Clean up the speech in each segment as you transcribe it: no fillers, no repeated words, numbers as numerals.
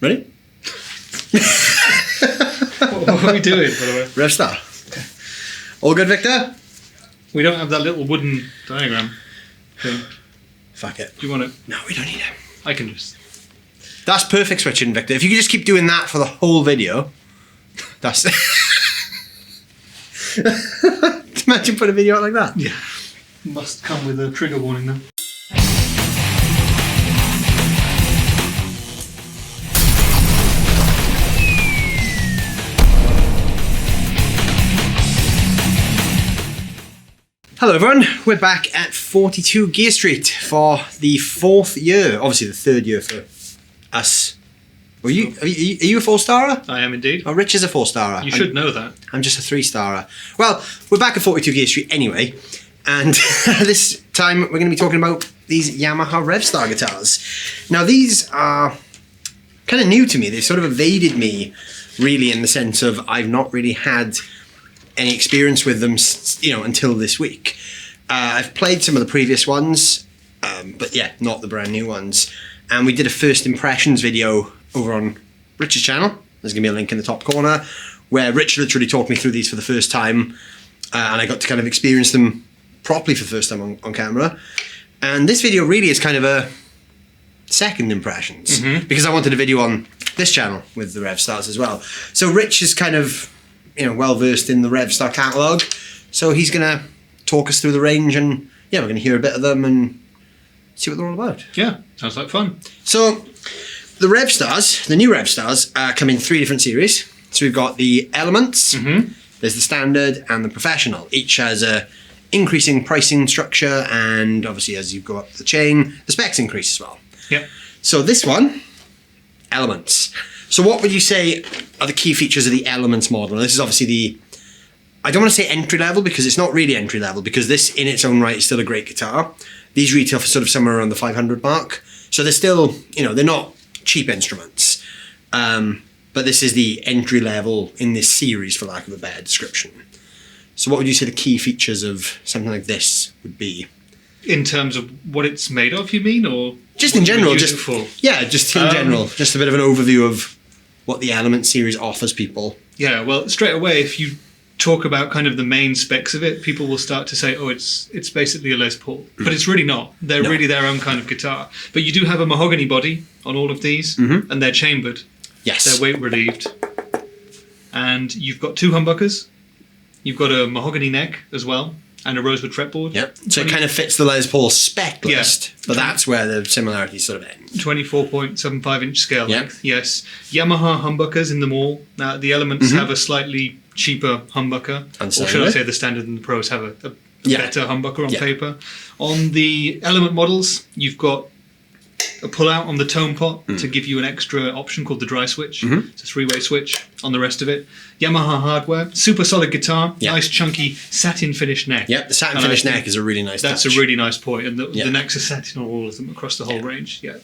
Ready? What are we doing, by the way? Revstar. Okay. All good, Victor? We don't have that little wooden diagram thing. Fuck it. Do you want it? No, we don't need it. I can just... That's perfect switching, Victor. If you could just keep doing that for the whole video, that's... Imagine putting a video out like that. Yeah. Must come with a trigger warning though. Hello everyone, we're back at 42 Gear Street for the 4th year, obviously the 3rd year for us. Are you a 4-starer? I am indeed. Oh, Rich is a 4-starer. You should know that. I'm just a 3-starer. Well, we're back at 42 Gear Street anyway, and this time we're going to be talking about these Yamaha Revstar guitars. Now these are kind of new to me. They sort of evaded me, really, in the sense of I've not really had any experience with them, until this week. I've played some of the previous ones, but yeah, not the brand new ones. And we did a first impressions video over on Rich's channel. There's gonna be a link in the top corner where Rich literally talked me through these for the first time, and I got to kind of experience them properly for the first time on camera. And this video really is kind of a second impressions, because I wanted a video on this channel with the Revstars as well. So Rich is kind of well versed in the Revstar catalogue, so he's gonna talk us through the range, and yeah, we're gonna hear a bit of them and see what they're all about. Yeah, sounds like fun. So the Revstars, the new Revstars, come in 3 different series. So we've got the Elements, there's the Standard and the Professional. Each has a increasing pricing structure, and obviously as you go up the chain, the specs increase as well. Yep. So this one, Elements. So what would you say are the key features of the Elements model? This is obviously the, I don't want to say entry level, because it's not really entry level, because this in its own right is still a great guitar. These retail for sort of somewhere around the 500 mark. So they're still, they're not cheap instruments. But this is the entry level in this series, for lack of a better description. So what would you say the key features of something like this would be? In terms of what it's made of, you mean, or just in general? Just for? Yeah, just in general. Just a bit of an overview of what the Element series offers people. Yeah, well, straight away, if you talk about kind of the main specs of it, people will start to say, oh, it's basically a Les Paul. But it's really not. They're really their own kind of guitar. But you do have a mahogany body on all of these, and they're chambered. Yes. They're weight relieved. And you've got 2 humbuckers. You've got a mahogany neck as well, and a rosewood fretboard. Yep. So it kind of fits the Les Paul spec list, but that's where the similarities sort of end. 24.75-inch scale length, yes. Yamaha humbuckers in them all. Now, the Elements have a slightly cheaper humbucker, or should I say the Standard and the Pros have a better humbucker on paper. On the Element models, you've got a pull-out on the tone pot to give you an extra option called the dry switch. It's a 3-way switch on the rest of it. Yamaha hardware, super solid guitar, nice chunky satin finished neck. Yep, the satin finished neck is a really nice touch. touch. A really nice point, and the necks are satin on all of them across the whole range. Yeah,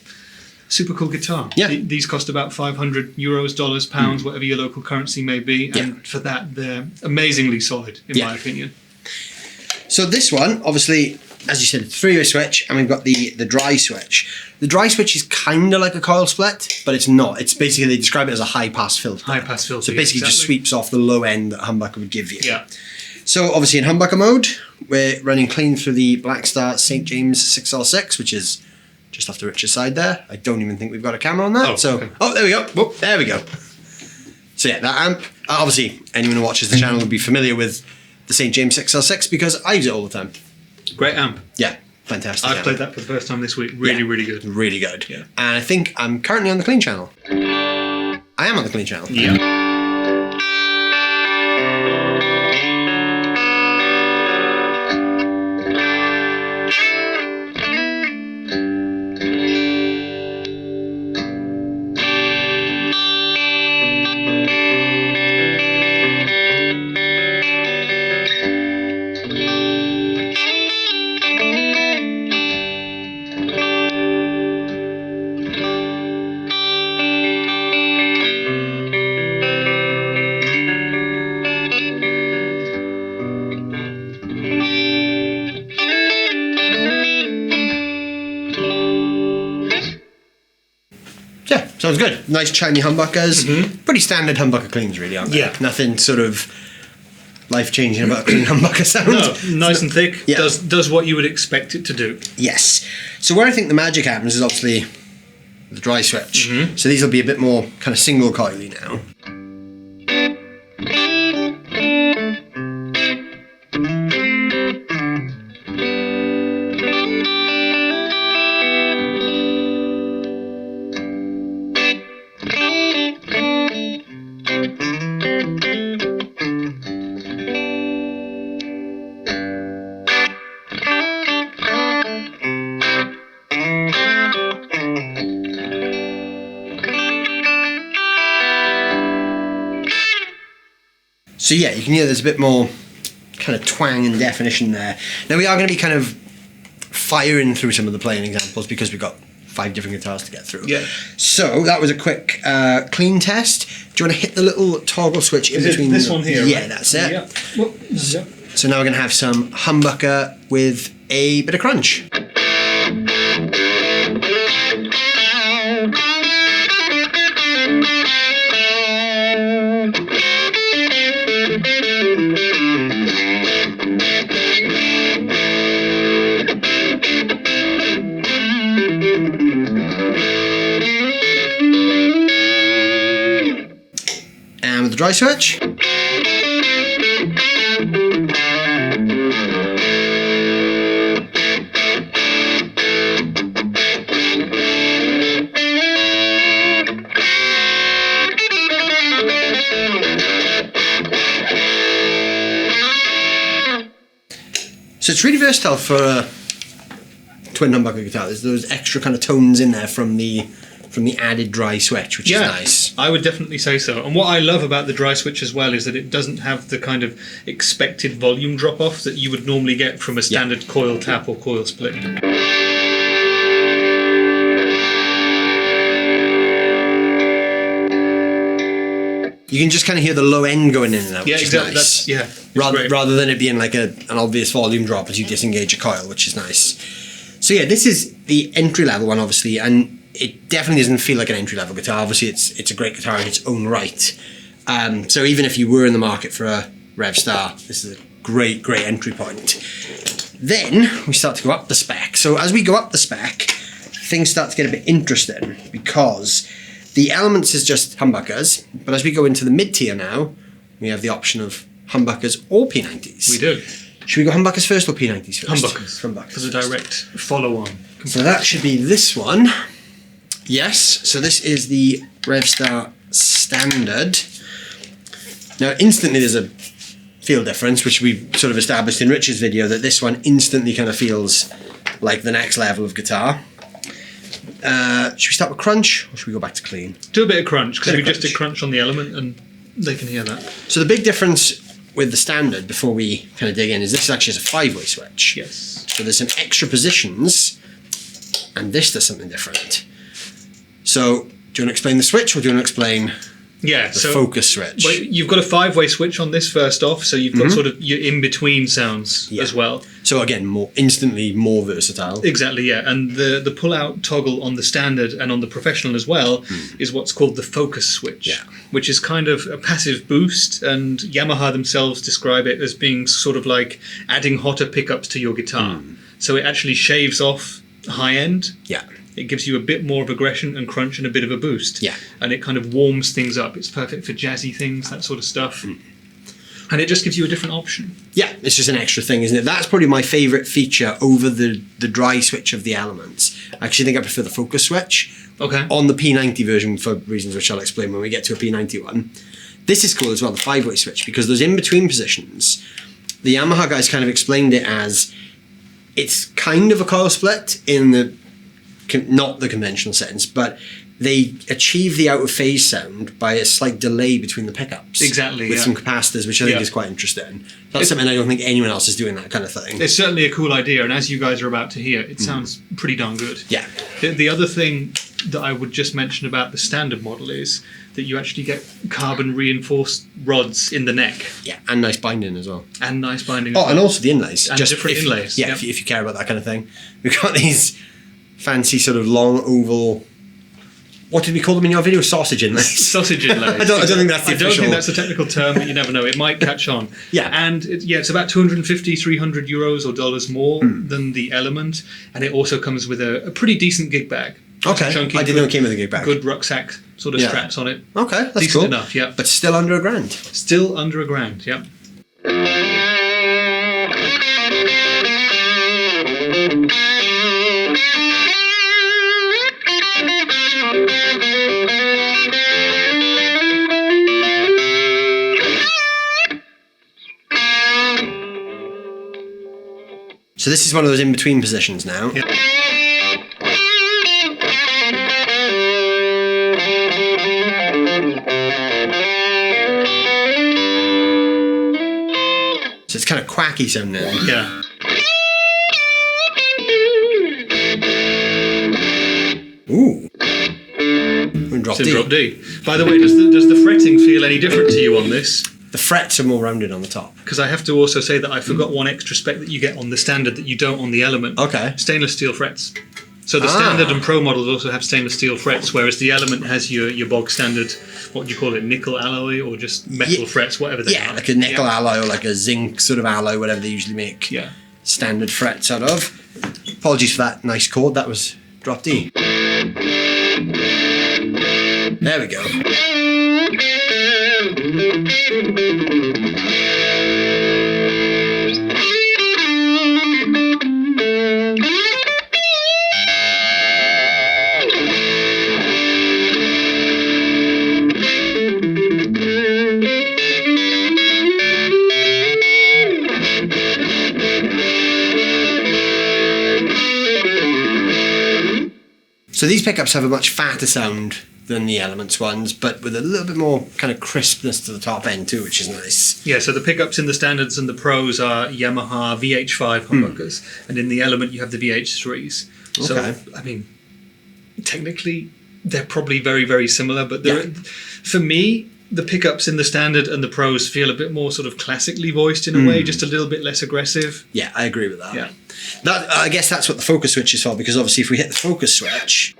super cool guitar. Yeah. These cost about €500, dollars, pounds, whatever your local currency may be, and for that they're amazingly solid in my opinion. So this one, obviously, as you said, 3-way switch, and we've got the dry switch. The dry switch is kind of like a coil split, but it's not. It's basically, they describe it as a high-pass filter. High-pass filter, so basically just sweeps off the low end that a humbucker would give you. Yeah. So obviously in humbucker mode, we're running clean through the Blackstar St. James 6L6, which is just off the Rich's side there. I don't even think we've got a camera on that. Oh, there we go. Whoop, there we go. So yeah, that amp, obviously anyone who watches the channel would be familiar with the St. James 6L6 because I use it all the time. Great amp. Yeah, fantastic. I've played that for the first time this week. Really good. Really good. Yeah. And I think I'm currently on the clean channel. I am on the clean channel. Yeah. Sounds good. Nice chimey humbuckers. Pretty standard humbucker cleans, really, aren't they? Yeah. Nothing sort of life-changing about a clean humbucker sound. No, nice and thick. Yeah. Does what you would expect it to do. Yes. So where I think the magic happens is obviously the dry switch. So these will be a bit more kind of single coily now. So yeah, you can hear there's a bit more kind of twang and definition there. Now we are going to be kind of firing through some of the playing examples because we've got 5 different guitars to get through. Yeah. So that was a quick clean test. Do you want to hit the little toggle switch in between? This one here? Yeah, right? that's it. Yeah. Well, yeah. So now we're going to have some humbucker with a bit of crunch. And with the dry switch. So it's really versatile for a twin humbucker guitar. There's those extra kind of tones in there from the added dry switch, which is nice. I would definitely say so. And what I love about the dry switch as well is that it doesn't have the kind of expected volume drop off that you would normally get from a standard coil tap or coil split. You can just kind of hear the low end going in and out, which is nice. Rather than it being like an obvious volume drop as you disengage a coil, which is nice. So yeah, this is the entry level one, obviously, and it definitely doesn't feel like an entry level guitar. Obviously, it's a great guitar in its own right. So even if you were in the market for a Revstar, this is a great entry point. Then we start to go up the spec. So as we go up the spec, things start to get a bit interesting because the Elements is just humbuckers, but as we go into the mid-tier now, we have the option of humbuckers or P90s. We do. Should we go humbuckers first or P90s first? Humbuckers. For the direct follow-on. So that should be this one. Yes, so this is the Revstar Standard. Now instantly there's a feel difference, which we sort of established in Rich's video, that this one instantly kind of feels like the next level of guitar. Should we start with crunch or should we go back to clean? Do a bit of crunch, because we just did crunch on the Element and they can hear that. So the big difference with the Standard, before we kind of dig in, is this actually is a 5-way switch. Yes. So there's some extra positions and this does something different. So do you want to explain the switch or do you want to explain the focus switch? Well, you've got a 5-way switch on this first off, so you've got sort of your in-between sounds as well. So again, instantly more versatile. Exactly, yeah. And the pull-out toggle on the Standard and on the Professional as well is what's called the focus switch, which is kind of a passive boost, and Yamaha themselves describe it as being sort of like adding hotter pickups to your guitar. So it actually shaves off high end. Yeah. It gives you a bit more of aggression and crunch and a bit of a boost. Yeah. And it kind of warms things up. It's perfect for jazzy things, that sort of stuff. And it just gives you a different option. Yeah, it's just an extra thing, isn't it? That's probably my favourite feature over the dry switch of the Elements. I actually think I prefer the focus switch. Okay. On the P90 version, for reasons which I'll explain when we get to a P90 one. This is cool as well, the 5-way switch, because those in-between positions, the Yamaha guys kind of explained it as it's kind of a coil split in the not the conventional sense, but they achieve the out of phase sound by a slight delay between the pickups. Exactly, with some capacitors, which I think is quite interesting. That's something I don't think anyone else is doing, that kind of thing. It's certainly a cool idea, and as you guys are about to hear, it sounds pretty darn good. Yeah. The other thing that I would just mention about the Standard model is that you actually get carbon reinforced rods in the neck. Yeah, and nice binding as well. And nice binding. Oh, and also the inlays. And just different inlays. Yeah, if you care about that kind of thing. We've got these fancy sort of long oval what did we call them in your video? Sausage inlays. Sausage inlays. I don't think that's the official. I don't think that's a technical term, but you never know. It might catch on. Yeah. And it's about 250, 300 euros or dollars more than the Element, and it also comes with a pretty decent gig bag. Okay, Chunky, I didn't know it came with a gig bag. Good rucksack sort of straps on it. Okay, that's decent cool. enough, yeah. But still under £1,000. Still under £1,000, yeah. So this is one of those in-between positions now. Yeah. So it's kind of quacky sounding. Yeah. Ooh. We're in drop It's in D. drop D. By the way, does the fretting feel any different to you on this? The frets are more rounded on the top. Because I have to also say that I forgot one extra spec that you get on the Standard that you don't on the Element. Okay. Stainless steel frets. So the Standard and Pro models also have stainless steel frets, whereas the Element has your bog standard, what do you call it, nickel alloy or just metal frets, whatever they are. Yeah, like a nickel alloy or like a zinc sort of alloy, whatever they usually make standard frets out of. Apologies for that nice chord, that was drop D. There we go. So these pickups have a much fatter sound than the Elements ones, but with a little bit more kind of crispness to the top end too, which is nice. Yeah, so the pickups in the Standards and the Pros are Yamaha VH5 humbuckers, and in the Element you have the VH3s. So, I mean, technically they're probably very, very similar, but for me, the pickups in the Standard and the Pros feel a bit more sort of classically voiced in a way, just a little bit less aggressive. Yeah, I agree with that. Yeah. That, I guess that's what the focus switch is for, because obviously if we hit the focus switch,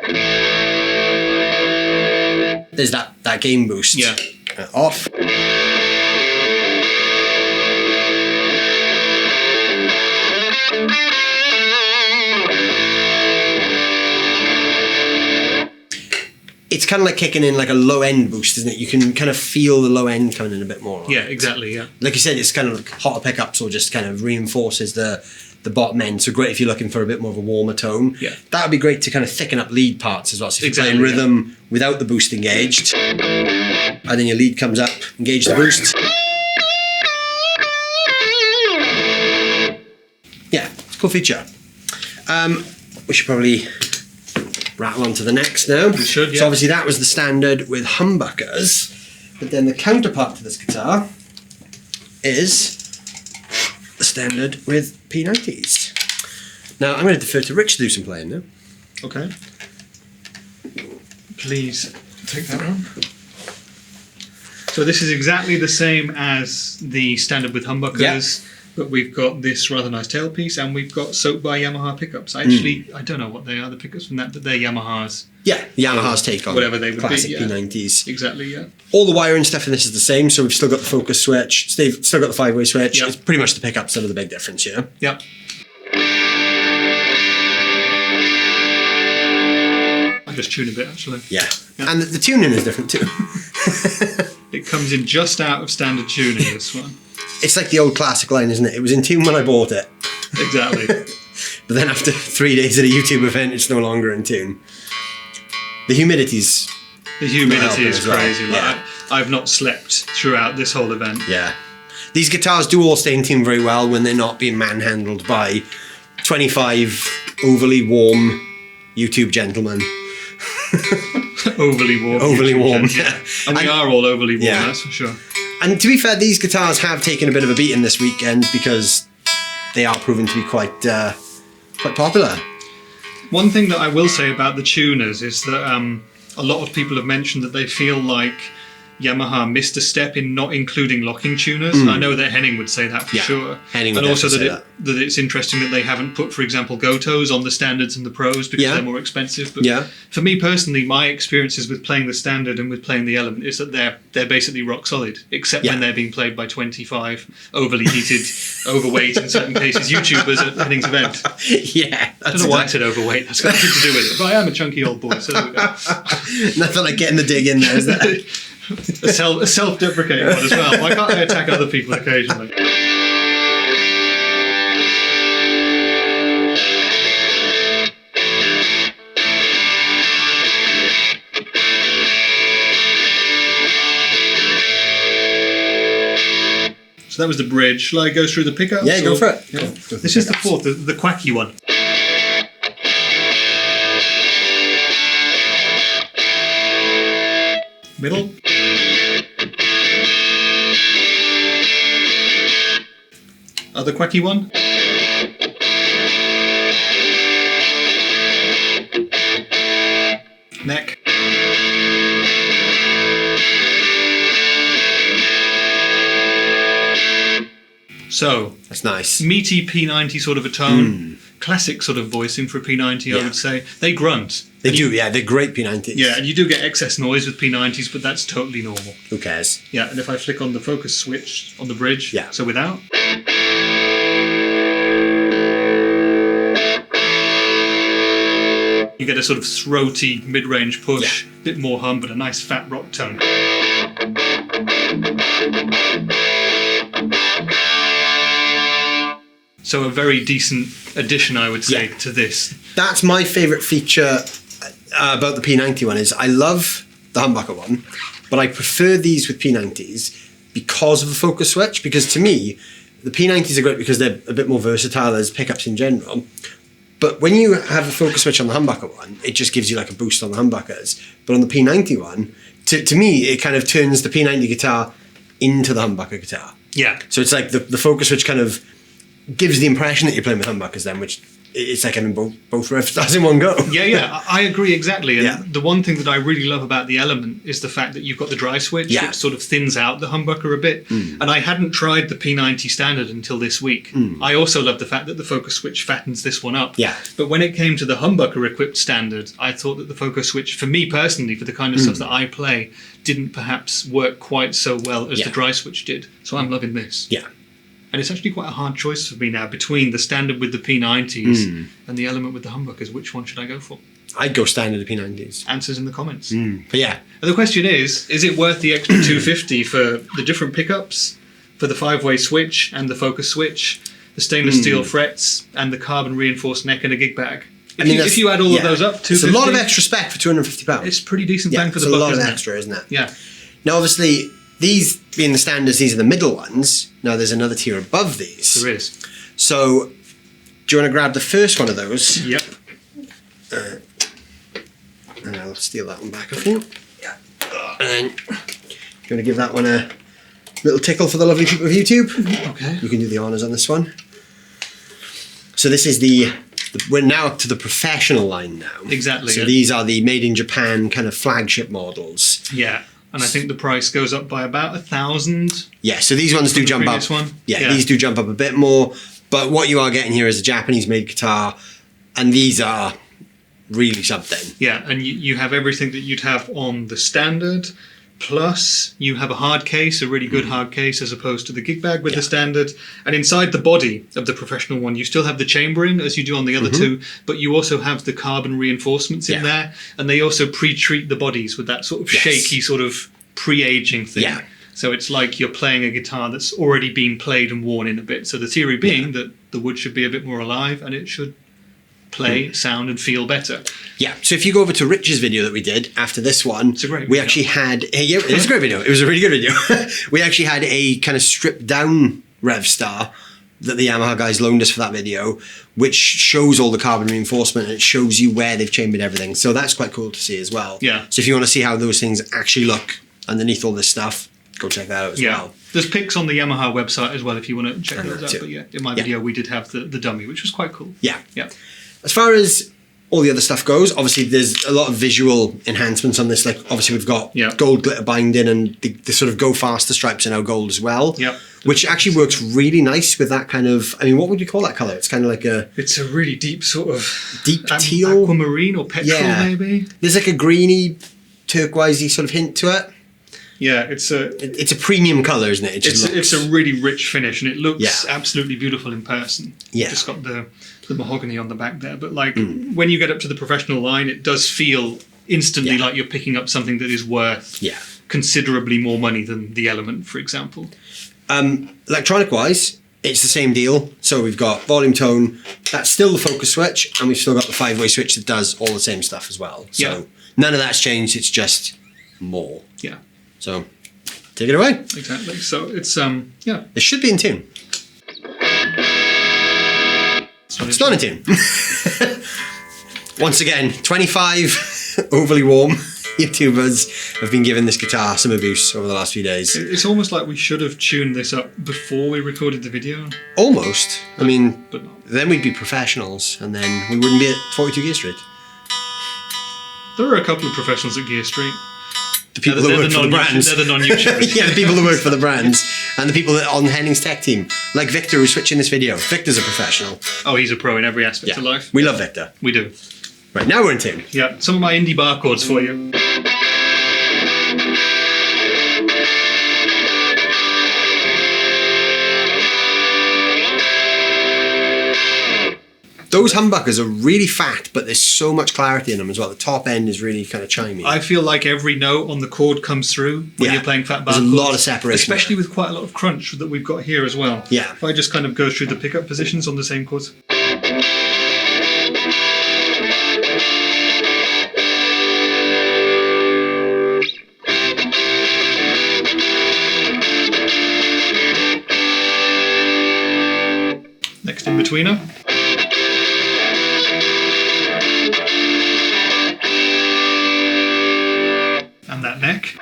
there's that gain boost. Yeah. Off. It's kind of like kicking in like a low end boost, isn't it? You can kind of feel the low end coming in a bit more. Yeah, exactly, yeah. Like you said, it's kind of like hotter pickups or just kind of reinforces the bottom end. So great if you're looking for a bit more of a warmer tone. Yeah. That would be great to kind of thicken up lead parts as well. So if you're playing rhythm without the boost engaged, and then your lead comes up, engage the boost. Yeah, it's a cool feature. We should probably rattle on to the next now. We should, yeah. So obviously that was the Standard with humbuckers, but then the counterpart to this guitar is the Standard with P90s. Now I'm going to defer to Rich to do some playing now. Okay. Please take that on. So this is exactly the same as the Standard with humbuckers. But we've got this rather nice tailpiece, and we've got soaked by Yamaha pickups. Actually, I don't know what they are, the pickups from that, but they're Yamaha's. Yeah, Yamaha's take on whatever they would classic be, P90s. Exactly, yeah. All the wiring stuff in this is the same, so we've still got the focus switch, still got the 5-way switch. Yep. It's pretty much the pickups that are the big difference, yeah? Yep. I just tune a bit, actually. Yeah. And the tuning is different too. It comes in just out of standard tuning, this one. It's like the old classic line, isn't it? It was in tune when I bought it. Exactly. But then after 3 days at a YouTube event, it's no longer in tune. The humidity is crazy. Well. Like, I've not slept throughout this whole event. Yeah. These guitars do all stay in tune very well when they're not being manhandled by 25 overly warm YouTube gentlemen. Overly warm. Yeah. And we are all overly warm, that's for sure. And to be fair, these guitars have taken a bit of a beating this weekend because they are proving to be quite popular. One thing that I will say about the tuners is that a lot of people have mentioned that they feel like Yamaha missed a step in not including locking tuners. I know that Henning would say that for sure. Henning would and also that it's interesting that they haven't put, for example, Gotos on the standards and the pros because they're more expensive. But for me personally, my experiences with playing the standard and with playing the Element is that they're basically rock solid, except when they're being played by 25 overly heated, overweight in certain cases YouTubers at Henning's event. Yeah, I don't know why I said overweight. That's got nothing to do with it. But I am a chunky old boy, so there we go. Nothing like getting the dig in there, is there? A self-deprecating one as well. Why can't I attack other people occasionally? So that was the bridge. Shall I go through the pickups? Yeah, go for it. Yeah. This is the fourth, the quacky one. Middle. Other quacky one. Neck. So that's nice. Meaty P90 sort of a tone. Classic sort of voicing for a P90, I would say. They grunt. They do, they're great P90s. Yeah, and you do get excess noise with P90s, but that's totally normal. Who cares? Yeah, and if I flick on the focus switch on the bridge, so without. You get a sort of throaty mid-range push, a bit more hum, but a nice fat rock tone. So a very decent addition, I would say, to this. That's my favourite feature about the P90 one is I love the humbucker one, but I prefer these with P90s because of the focus switch, because to me, the P90s are great because they're a bit more versatile as pickups in general. But when you have a focus switch on the humbucker one, it just gives you like a boost on the humbuckers. But on the P90 one, to me, it kind of turns the P90 guitar into the humbucker guitar. Yeah. So it's like the focus switch kind of gives the impression that you're playing with humbuckers then, which it's like having both Revstars in one go. Yeah, I agree exactly. And the one thing that I really love about the Element is the fact that you've got the dry switch, which sort of thins out the humbucker a bit. And I hadn't tried the P90 Standard until this week. I also love the fact that the focus switch fattens this one up. Yeah. But when it came to the humbucker-equipped Standard, I thought that the focus switch, for me personally, for the kind of stuff that I play, didn't perhaps work quite so well as the dry switch did. So I'm loving this. Yeah. And it's actually quite a hard choice for me now between the Standard with the P90s and the Element with the humbuckers. Which one should I go for? I'd go Standard P90s. Answers in the comments. But yeah. And the question is it worth the extra $250 for the different pickups, for the 5-way switch and the focus switch, the stainless steel frets and the carbon reinforced neck and a gig bag? If you add all of those up, $250, it's a lot of extra spec for £250. It's pretty decent bang for the buck. It's a lot of extra, isn't it? Yeah. Now, obviously, these being the standards, these are the middle ones. Now, there's another tier above these. There is. So, do you want to grab the first one of those? Yep. And I'll steal that one back off you. Yeah. And then, do you want to give that one a little tickle for the lovely people of YouTube? Okay. You can do the honours on this one. So, this is we're now up to the professional line now. Exactly. So, these are the made in Japan kind of flagship models. Yeah. And I think the price goes up by about 1,000. Yeah, so these ones do jump up. One. Yeah, these do jump up a bit more. But what you are getting here is a Japanese-made guitar, and these are really something. Yeah, and you have everything that you'd have on the Standard, plus you have a hard case, a really good hard case, as opposed to the gig bag with the Standard. And inside the body of the Professional one, you still have the chambering, as you do on the other two, but you also have the carbon reinforcements in there, and they also pre-treat the bodies with that sort of shaky sort of pre-aging thing. Yeah. So it's like you're playing a guitar that's already been played and worn in a bit. So the theory being that the wood should be a bit more alive, and it should play, sound, and feel better. Yeah. So if you go over to Rich's video that we did after this one, it's a great video. We actually had it is a great video. It was a really good video. We actually had a kind of stripped down Revstar that the Yamaha guys loaned us for that video, which shows all the carbon reinforcement and it shows you where they've chambered everything. So that's quite cool to see as well. Yeah. So if you want to see how those things actually look underneath all this stuff, go check that out as well. There's pics on the Yamaha website as well if you want to check those out. But yeah, in my video we did have the dummy, which was quite cool. Yeah. Yeah. As far as all the other stuff goes. Obviously, there's a lot of visual enhancements on this. Like, obviously, we've got gold glitter binding, and the sort of go faster stripes are now gold as well. Yeah. Which actually works really nice with that kind of, I mean, what would you call that colour? It's kind of like a... It's a really deep sort of... Deep teal? Aquamarine or petrol, maybe? There's like a greeny, turquoisey sort of hint to it. Yeah, it's a premium colour, isn't it? It's a really rich finish, and it looks absolutely beautiful in person. Yeah. Just got the mahogany on the back there. But like when you get up to the professional line, it does feel instantly like you're picking up something that is worth considerably more money than the Element, for example. Electronic wise, it's the same deal. So we've got volume tone, that's still the focus switch, and we've still got the 5-way switch that does all the same stuff as well. So none of that's changed, it's just more. Yeah. So take it away. Exactly. So it's it should be in tune. It's not in tune. Once again, 25 overly warm YouTubers have been giving this guitar some abuse over the last few days. It's almost like we should have tuned this up before we recorded the video. Almost. I mean, but no. Then we'd be professionals, and then we wouldn't be at 42 Gear Street. There are a couple of professionals at Gear Street. The people that work for the brands. They're the non-YouTubers. Yeah, the people that work for the brands. And the people that are on Henning's tech team. Like Victor, who's switching this video. Victor's a professional. Oh, he's a pro in every aspect of life. We love Victor. We do. Right, now we're in tune. Yeah, some of my indie bar chords for you. Those humbuckers are really fat, but there's so much clarity in them as well. The top end is really kind of chimey. I feel like every note on the chord comes through when you're playing fat bar chords. There's a lot of separation. Especially with quite a lot of crunch that we've got here as well. Yeah. If I just kind of go through the pickup positions on the same chords. Next in betweener. And that neck.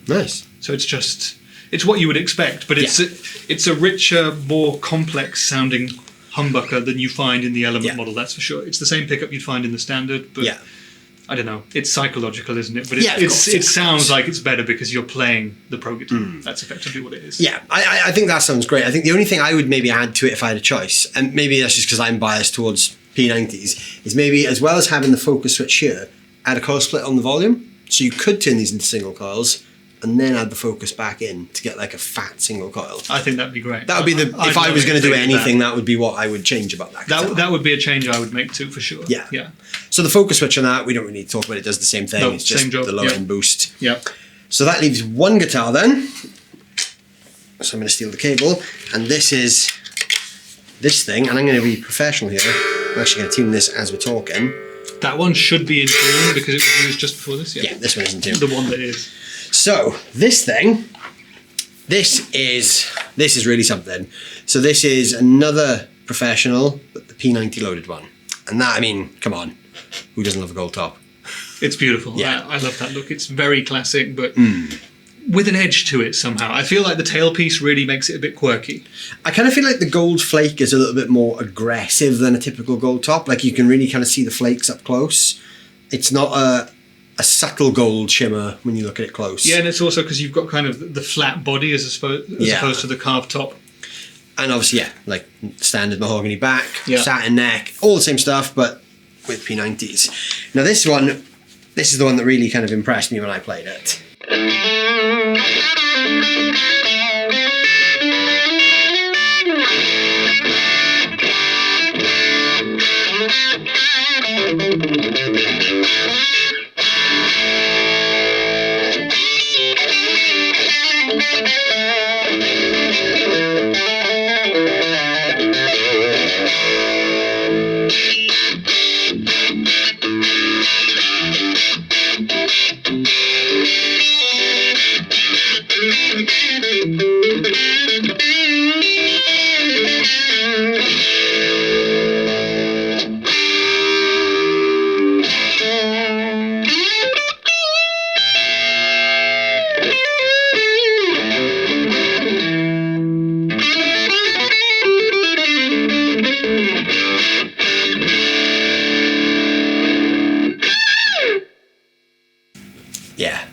Nice. So it's what you would expect, but it's a richer, more complex sounding humbucker than you find in the Element model, that's for sure. It's the same pickup you'd find in the Standard, but I don't know. It's psychological, isn't it? But it sounds like it's better because you're playing the pro guitar. That's effectively what it is. Yeah, I think that sounds great. I think the only thing I would maybe add to it if I had a choice, and maybe that's just because I'm biased towards P90s, is maybe as well as having the focus switch here, add a coil split on the volume. So you could turn these into single coils and then add the focus back in to get like a fat single coil. I think that'd be great. That would be if I was going to do anything, that would be what I would change about that guitar. That would be a change I would make too, for sure. Yeah. Yeah. So the focus switch on that, we don't really need to talk about it. It does the same thing. No, it's just same job. the low end boost. Yeah. So that leaves one guitar then. So I'm going to steal the cable. And this is this thing. And I'm going to be professional here. I'm actually going to tune this as we're talking. That one should be in tune because it was used just before this. Yeah, this one is in tune. The one that is. So this thing, this is really something. So this is another Professional, but the P90 loaded one. And that, I mean, come on, who doesn't love a gold top? It's beautiful. Yeah. I love that look. It's very classic, but with an edge to it somehow. I feel like the tailpiece really makes it a bit quirky. I kind of feel like the gold flake is a little bit more aggressive than a typical gold top. Like you can really kind of see the flakes up close. It's not a subtle gold shimmer when you look at it close. Yeah, and it's also because you've got kind of the flat body as opposed to the carved top. And obviously, like standard mahogany back, satin neck, all the same stuff, but with P90s. Now this is the one that really kind of impressed me when I played it.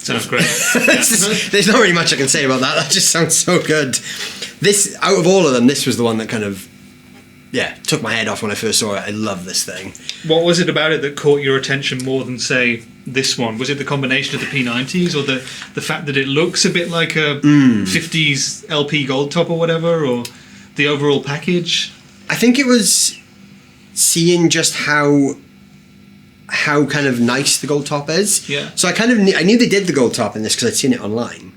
Sounds great. There's not really much I can say about that. That just sounds so good. This, out of all of them, this was the one that kind of, took my head off when I first saw it. I love this thing. What was it about it that caught your attention more than, say, this one? Was it the combination of the P90s or the fact that it looks a bit like a 50s LP gold top or whatever, or the overall package? I think it was seeing just how kind of nice the gold top is. Yeah. So I knew they did the gold top in this because I'd seen it online,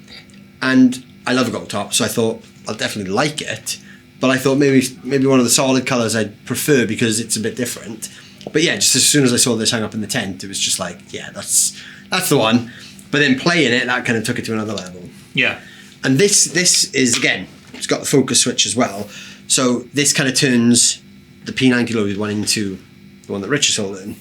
and I love a gold top, so I thought I'll definitely like it. But I thought maybe one of the solid colours I'd prefer because it's a bit different. But yeah, just as soon as I saw this hung up in the tent, it was just like, yeah, that's the one. But then playing it, that kind of took it to another level. Yeah. And this is, again, it's got the focus switch as well. So this kind of turns the P90 loaded one into the one that Rich is holding.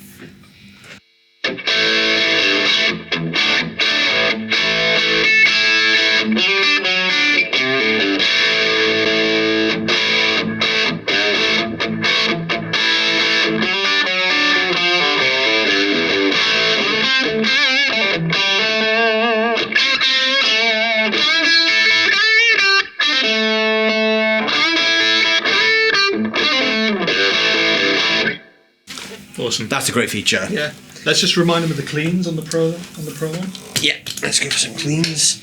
Awesome. That's a great feature. Yeah. Let's just remind them of the cleans on the Pro one. Yeah, let's go for some cleans.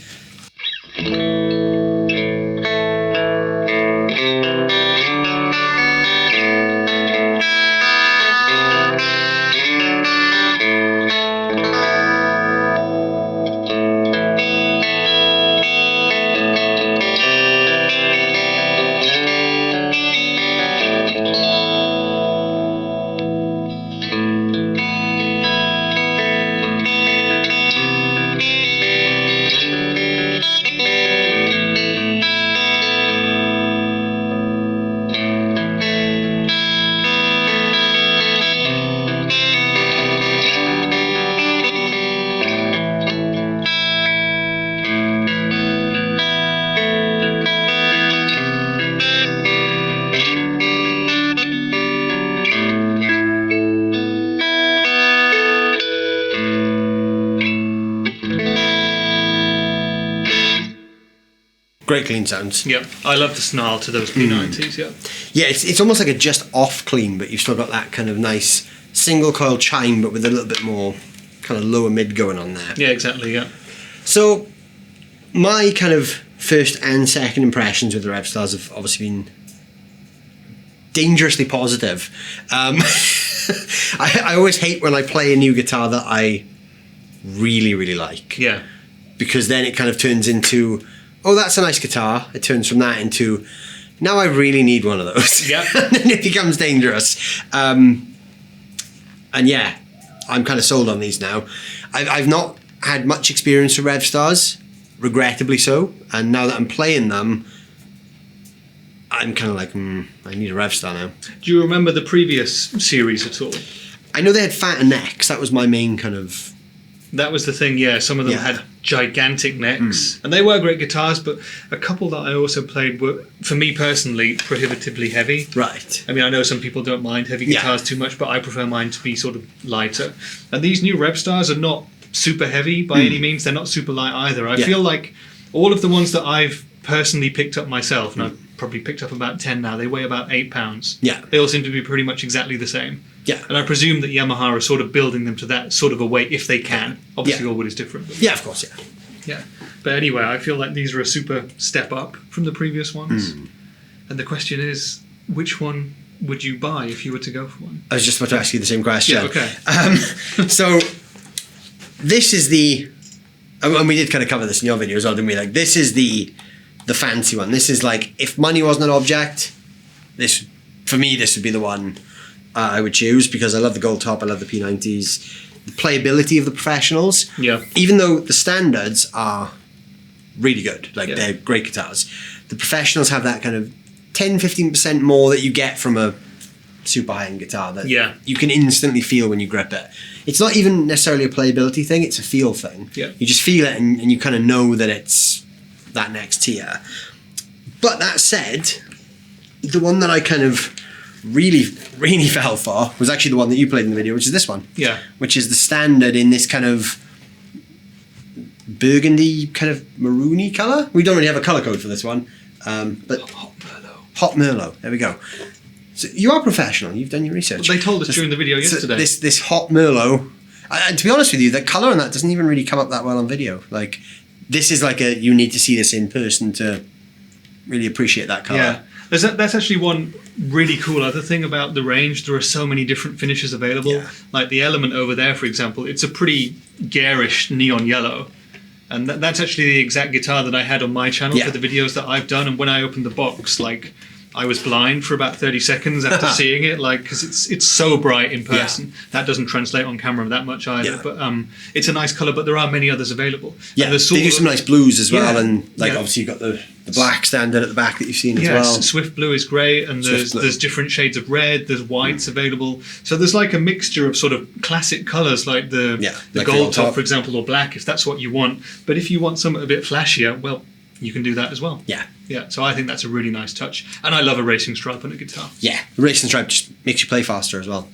Great clean sounds. Yeah, I love the snarl to those P90s, Yeah, it's almost like a just off clean, but you've still got that kind of nice single coil chime, but with a little bit more kind of lower mid going on there. Yeah, exactly, yeah. So my kind of first and second impressions with the Revstars have obviously been dangerously positive. I always hate when I play a new guitar that I really, really like. Yeah. Because then it kind of turns into, oh, that's a nice guitar. It turns from that into, now I really need one of those. Yeah. And then it becomes dangerous. And yeah, I'm kind of sold on these now. I've not had much experience with Revstars, regrettably so. And now that I'm playing them, I'm kind of like, I need a Revstar now. Do you remember the previous series at all? I know they had fatter necks. That was my main kind of... That was the thing, yeah. Some of them had gigantic necks. And they were great guitars, but a couple that I also played were, for me personally, prohibitively heavy. Right. I mean, I know some people don't mind heavy guitars too much, but I prefer mine to be sort of lighter. And these new Revstars are not super heavy by any means. They're not super light either. I feel like all of the ones that I've personally picked up myself, and I've probably picked up about 10 now, they weigh about 8 pounds. Yeah. They all seem to be pretty much exactly the same. Yeah. And I presume that Yamaha are sort of building them to that sort of a weight if they can. Obviously, all wood is different. But yeah, of course, yeah. Yeah. But anyway, I feel like these are a super step up from the previous ones. And the question is, which one would you buy if you were to go for one? I was just about to ask you the same question. Yeah, okay. So, this is the... And we did kind of cover this in your video as well, didn't we? Like, this is the fancy one. This is like, if money wasn't an object, this, for me, this would be the one I would choose, because I love the gold top, I love the P90s, the playability of the Professionals. Yeah. Even though the standards are really good, like they're great guitars, the Professionals have that kind of 10-15% more that you get from a super high-end guitar that you can instantly feel when you grip it. It's not even necessarily a playability thing, it's a feel thing. Yeah. You just feel it and you kind of know that it's that next tier. But that said, the one that I kind of really fell for was actually the one that you played in the video, which is this one. Yeah. Which is the Standard in this kind of burgundy kind of maroony colour. We don't really have a colour code for this one, but Hot Merlot. There we go. So you are professional. You've done your research. Well, they told us during the video yesterday. This Hot Merlot. And to be honest with you, the colour on that doesn't even really come up that well on video. Like, this is like you need to see this in person to really appreciate that colour. Yeah. That's actually one really cool other thing about the range. There are so many different finishes available. Yeah. Like the Element over there, for example, it's a pretty garish neon yellow. And that's actually the exact guitar that I had on my channel for the videos that I've done. And when I opened the box, like, I was blind for about 30 seconds after seeing it, like, because it's so bright in person. That doesn't translate on camera that much either. But it's a nice colour, but there are many others available. Yeah, they do some nice blues as well, and obviously you've got the black standard at the back that you've seen as well. Swift blue is great, and there's different shades of red, there's whites available. So there's like a mixture of sort of classic colours, like the like gold top, for example, or black, if that's what you want. But if you want something a bit flashier, well, you can do that as well. Yeah, so I think that's a really nice touch. And I love a racing stripe on a guitar. Yeah, the racing stripe just makes you play faster as well.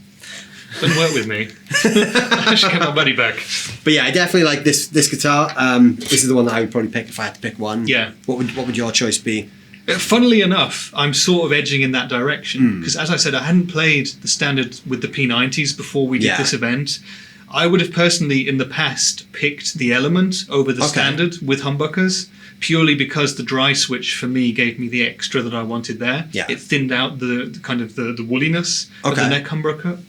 Doesn't work with me. I should get my buddy back. But yeah, I definitely like this guitar. This is the one that I would probably pick if I had to pick one. Yeah. What would your choice be? Funnily enough, I'm sort of edging in that direction. Because as I said, I hadn't played the Standard with the P90s before we did this event. I would have personally, in the past, picked the Element over the Standard with humbuckers, purely because the dry switch for me gave me the extra that I wanted there. Yeah. It thinned out the kind of the woolliness of the neck humbucker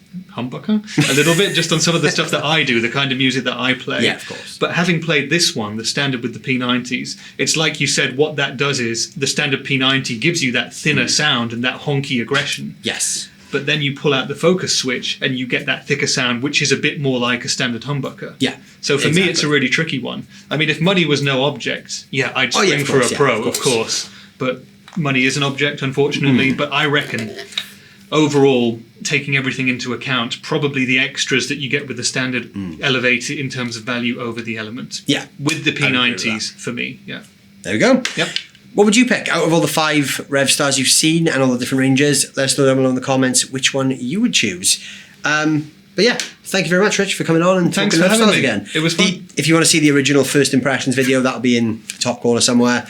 a little bit, just on some of the stuff that I do, the kind of music that I play. Yeah, of course. But having played this one, the Standard with the P90s, it's like you said, what that does is the Standard P90 gives you that thinner sound and that honky aggression. Yes. But then you pull out the focus switch and you get that thicker sound, which is a bit more like a standard humbucker. Yeah. So for me, it's a really tricky one. I mean, if money was no object, I'd spring for a Pro, of course. But money is an object, unfortunately. But I reckon, overall, taking everything into account, probably the extras that you get with the Standard elevate it in terms of value over the Element. Yeah. With the P90s, for me, There we go. Yep. What would you pick out of all the 5 Revstars you've seen and all the different ranges? Let us know down below in the comments which one you would choose. But yeah, thank you very much, Rich, for coming on and Thanks talking for having Revstars me. again. It was fun. If you want to see the original first impressions video, that'll be in the top corner somewhere.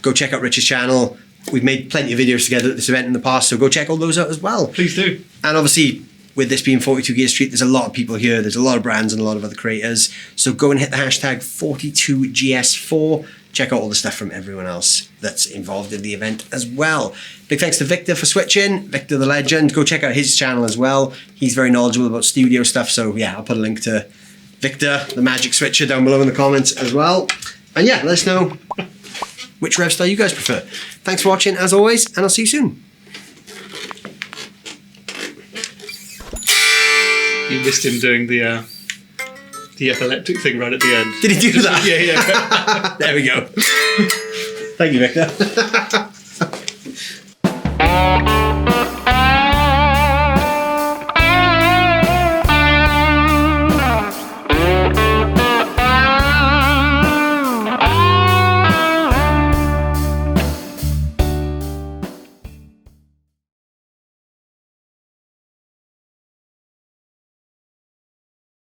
Go check out Rich's channel. We've made plenty of videos together at this event in the past, so go check all those out as well. Please do. And obviously, with this being 42 Gear Street, there's a lot of people here. There's a lot of brands and a lot of other creators. So go and hit the hashtag 42GS4. Check out all the stuff from everyone else that's involved in the event as well. Big thanks to Victor for switching. Victor the legend. Go check out his channel as well. He's very knowledgeable about studio stuff. So yeah, I'll put a link to Victor, the magic switcher, down below in the comments as well. And yeah, let us know which Revstar you guys prefer. Thanks for watching as always, and I'll see you soon. You missed him doing the epileptic thing right at the end. Did he do that? Yeah. There we go. Thank you, Victor.